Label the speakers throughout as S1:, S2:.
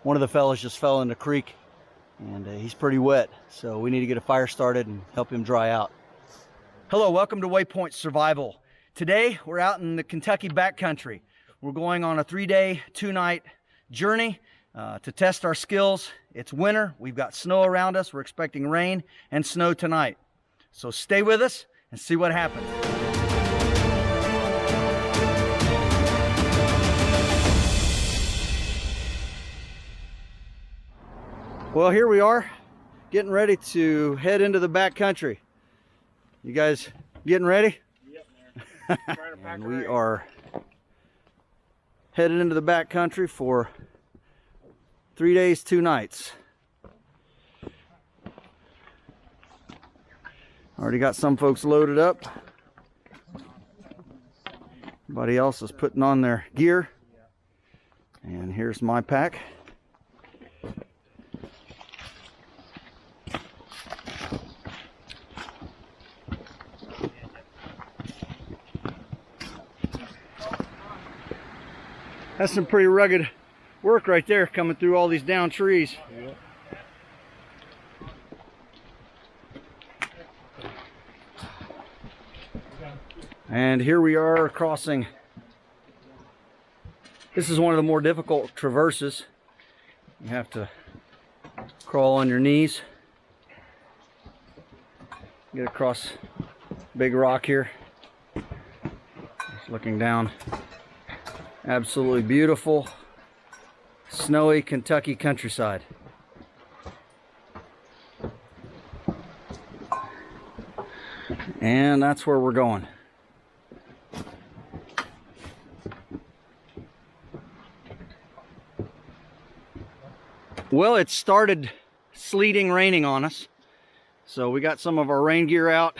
S1: One of the fellas just fell in the creek, and he's pretty wet, so we need to get a fire started and help him dry out. Hello, welcome to Waypoint Survival. Today we're out in the Kentucky backcountry. We're going on a 3-day, 2-night journey to test our skills. It's winter, we've got snow around us, we're expecting rain and snow tonight. So stay with us and see what happens. Well, here we are, getting ready to head into the backcountry. You guys getting ready?
S2: Yep, man.
S1: And we are headed into the backcountry for 3 days, 2 nights. Already got some folks loaded up. Everybody else is putting on their gear. And here's my pack. That's some pretty rugged work right there, coming through all these down trees.
S2: Yep.
S1: And here we are crossing. This is one of the more difficult traverses. You have to crawl on your knees. Get across big rock here. Just looking down. Absolutely beautiful, snowy Kentucky countryside. And that's where we're going. Well, it started sleeting, raining on us. So we got some of our rain gear out,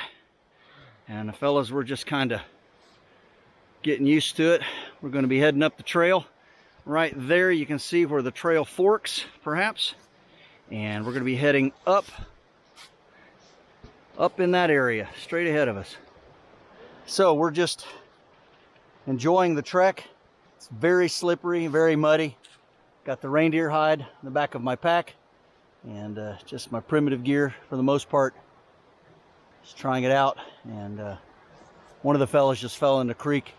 S1: and the fellas were just kind of getting used to it. We're going to be heading up the trail. Right there you can see where the trail forks, perhaps. And we're going to be heading up in that area, straight ahead of us. So we're just enjoying the trek. It's very slippery, very muddy. Got the reindeer hide in the back of my pack, and just my primitive gear for the most part. Just trying it out, and one of the fellas just fell in the creek,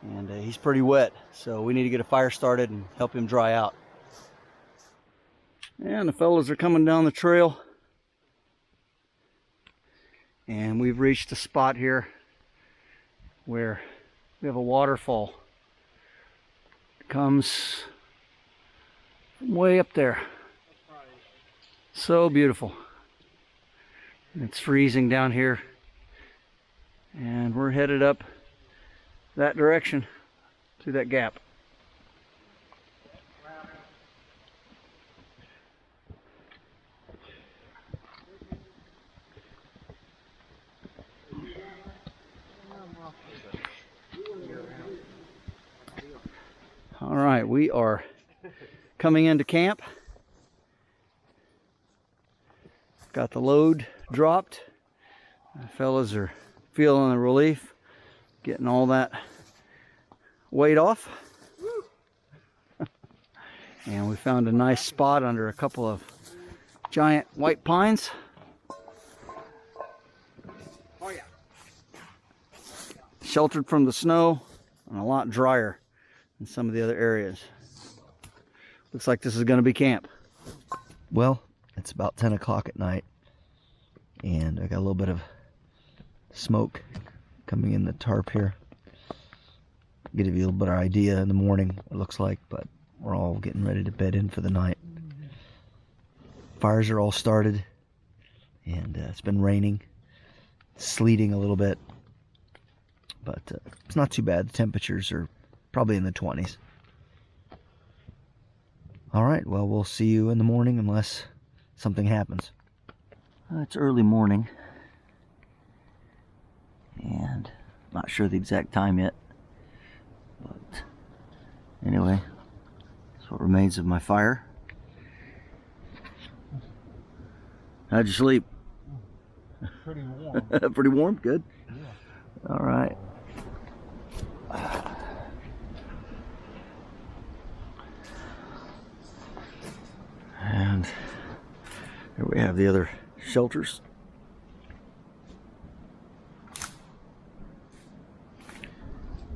S1: and he's pretty wet, so we need to get a fire started and help him dry out. And the fellas are coming down the trail, and we've reached a spot here where we have a waterfall. It comes from way up there. So beautiful. It's freezing down here, and we're headed up that direction through that gap. All right, we are coming into camp. Got the load dropped. The fellas are feeling the relief, getting all that weight off. And we found a nice spot under a couple of giant white pines.
S2: Oh yeah.
S1: Sheltered from the snow and a lot drier than some of the other areas. Looks like this is going to be camp.
S3: Well, it's about 10 o'clock at night, and I got a little bit of smoke coming in the tarp here. Give you a little better idea in the morning what it looks like, but we're all getting ready to bed in for the night. Fires are all started, and it's been raining, sleeting a little bit, but it's not too bad. The temperatures are probably in the 20s. All right, well, we'll see you in the morning unless something happens.
S1: It's early morning, and not sure the exact time yet, but anyway, that's what remains of my fire. How'd you sleep?
S2: Pretty warm.
S1: Pretty warm? Good.
S2: Yeah.
S1: All right. Here we have the other shelters.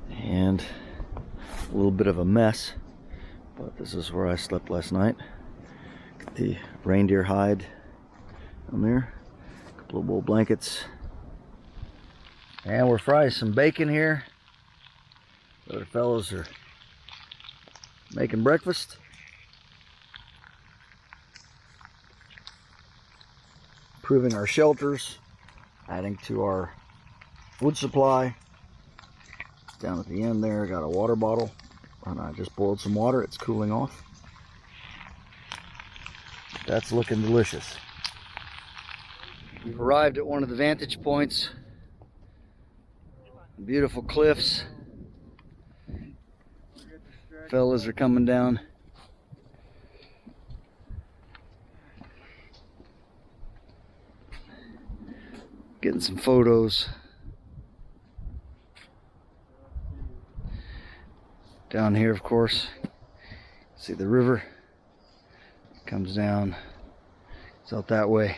S1: And a little bit of a mess, but this is where I slept last night. Got the reindeer hide on there, a couple of wool blankets, and we're frying some bacon here. The other fellows are making breakfast. Improving our shelters, adding to our wood supply. Down at the end there, got a water bottle, and I just boiled some water. It's cooling off. That's looking delicious. We've arrived at one of the vantage points. Beautiful cliffs. Fellas are coming down. Getting some photos. Down here, of course, see the river comes down. It's out that way.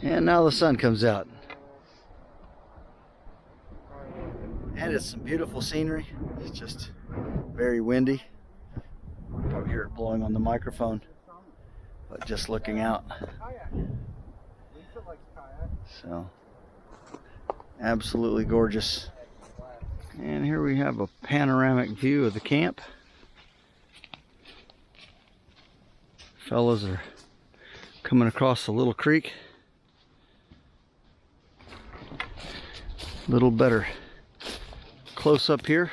S1: And now the sun comes out. And it's some beautiful scenery. It's just very windy. Don't hear it blowing on the microphone, but just looking out. So, absolutely gorgeous. And here we have a panoramic view of the camp. Fellas are coming across a little creek. A little better close up here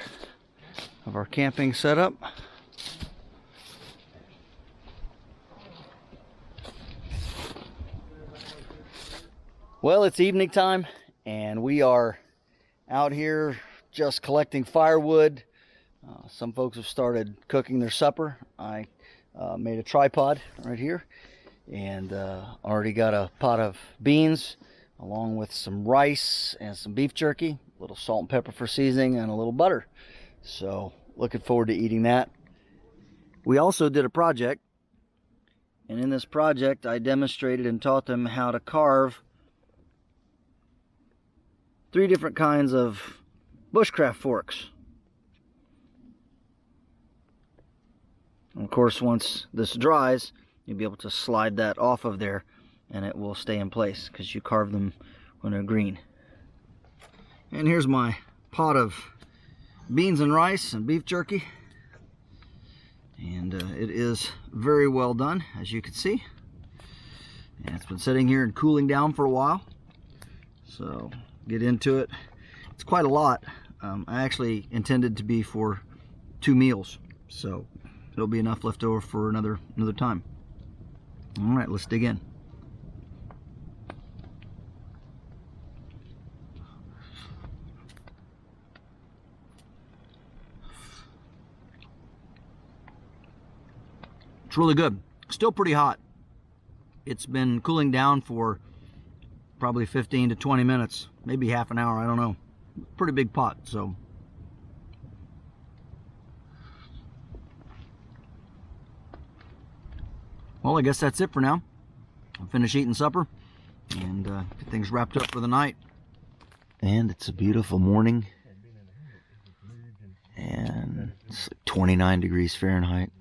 S1: of our camping setup. Well, it's evening time and we are out here just collecting firewood. Some folks have started cooking their supper. I made a tripod right here and already got a pot of beans along with some rice and some beef jerky, a little salt and pepper for seasoning, and a little butter. So looking forward to eating that. We also did a project, and in this project I demonstrated and taught them how to carve 3 different kinds of bushcraft forks. And of course, once this dries, you'll be able to slide that off of there and it will stay in place because you carve them when they're green. And here's my pot of beans and rice and beef jerky. And it is very well done, as you can see. And it's been sitting here and cooling down for a while. So get into it. It's quite a lot. I actually intended to be for 2 meals, so it'll be enough left over for another time. All right, let's dig in. It's really good. Still pretty hot. It's been cooling down for probably 15 to 20 minutes, maybe half an hour, I don't know. Pretty big pot, so. Well, I guess that's it for now. I'll finish eating supper and get things wrapped up for the night. And it's a beautiful morning. And it's like 29 degrees Fahrenheit.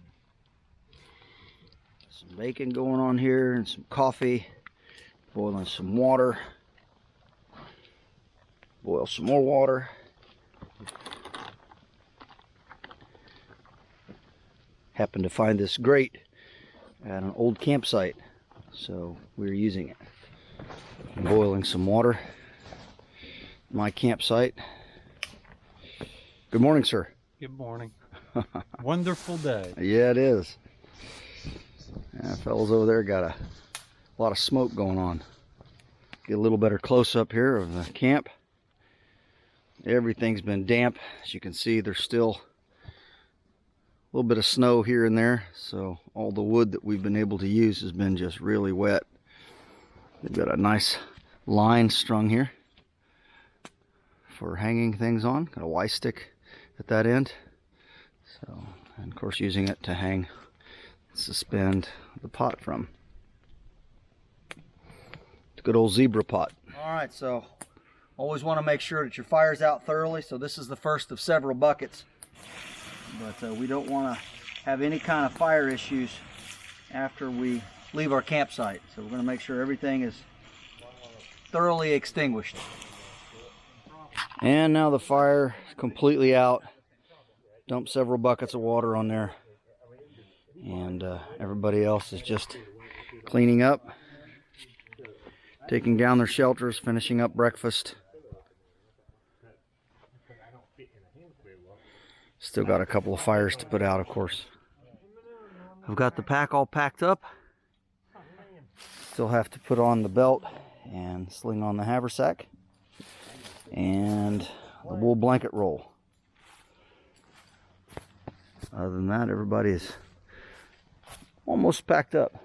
S1: Some bacon going on here and some coffee. Boiling some water. Boil some more water. Happened to find this grate at an old campsite, so we're using it. I'm boiling some water. My campsite. Good morning, sir.
S2: Good morning. Wonderful day.
S1: Yeah, it is. Fellas over there got a lot of smoke going on. Get a little better close up here of the camp. Everything's been damp. As you can see, there's still a little bit of snow here and there, so all the wood that we've been able to use has been just really wet. They've got a nice line strung here for hanging things on. Got a Y stick at that end. So, and of course using it to hang suspend the pot from. It's a good old zebra pot. All right, so always want to make sure that your fire's out thoroughly. So this is the first of several buckets, but we don't want to have any kind of fire issues after we leave our campsite. So we're going to make sure everything is thoroughly extinguished. And now the fire is completely out. Dump several buckets of water on there, and everybody else is just cleaning up, taking down their shelters, finishing up breakfast. Still got a couple of fires to put out, of course. I've got the pack all packed up. Still have to put on the belt and sling on the haversack and the wool blanket roll. Other than that, everybody is almost packed up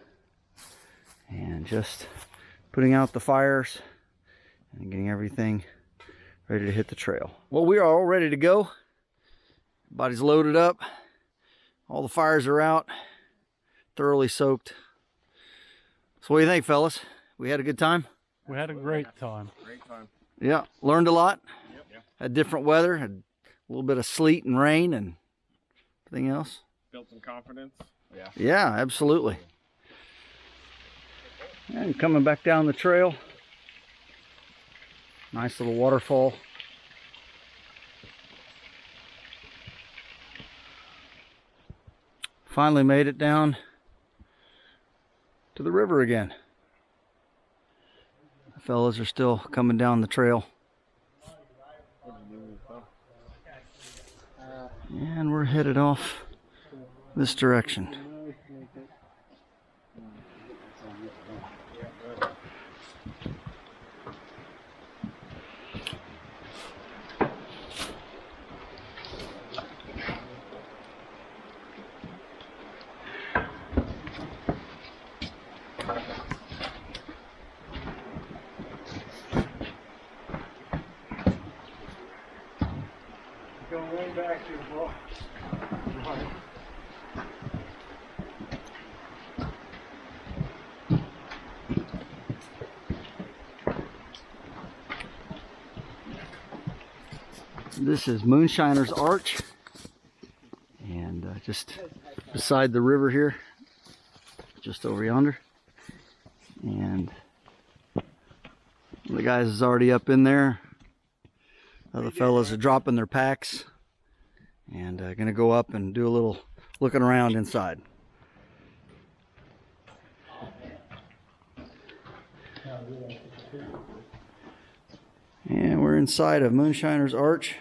S1: and just putting out the fires and getting everything ready to hit the trail. Well, we are all ready to go. Everybody's loaded up. All the fires are out, thoroughly soaked. So what do you think, fellas? We had a good time?
S2: We had a great time.
S1: Yeah, learned a lot. Yep. Had different weather, had a little bit of sleet and rain and everything else.
S4: Built some confidence.
S1: Yeah, absolutely. And coming back down the trail. Nice little waterfall. Finally made it down to the river again. The fellas are still coming down the trail. And we're headed off this direction.
S2: Going way back to the boat.
S1: This is Moonshiners Arch, and just beside the river here, just over yonder. And the guys is already up in there. The fellas are dropping their packs and gonna go up and do a little looking around inside. And we're inside of Moonshiners Arch,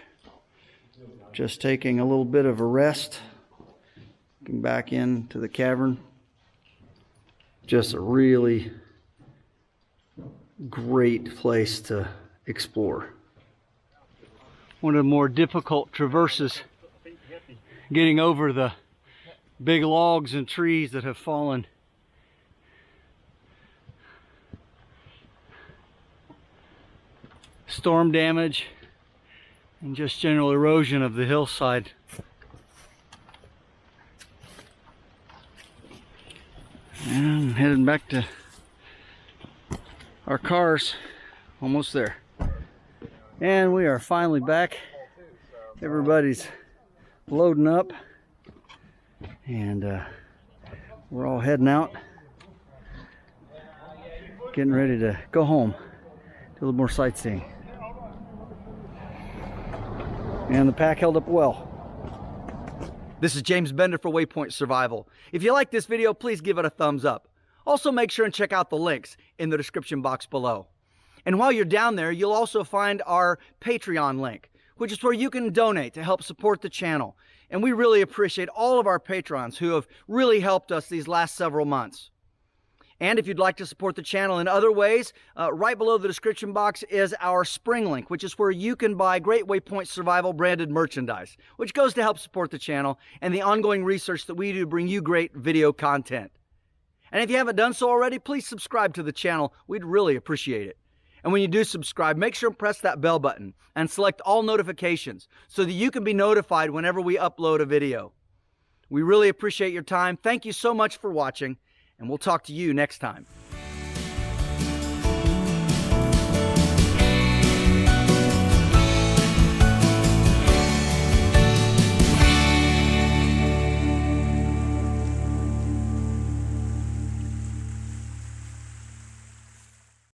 S1: just taking a little bit of a rest, looking back into the cavern. Just a really great place to explore. One of the more difficult traverses, getting over the big logs and trees that have fallen. Storm damage and just general erosion of the hillside. And heading back to our cars, almost there. And we are finally back. Everybody's loading up and we're all heading out, getting ready to go home, do a little more sightseeing. And the pack held up well. This is James Bender for Waypoint Survival. If you like this video, please give it a thumbs up. Also make sure and check out the links in the description box below. And while you're down there, you'll also find our Patreon link, which is where you can donate to help support the channel. And we really appreciate all of our patrons who have really helped us these last several months. And if you'd like to support the channel in other ways, right below the description box is our Spring link, which is where you can buy Great Waypoint Survival branded merchandise, which goes to help support the channel and the ongoing research that we do to bring you great video content. And if you haven't done so already, please subscribe to the channel. We'd really appreciate it. And when you do subscribe, make sure and press that bell button and select all notifications so that you can be notified whenever we upload a video. We really appreciate your time. Thank you so much for watching, and we'll talk to you next time.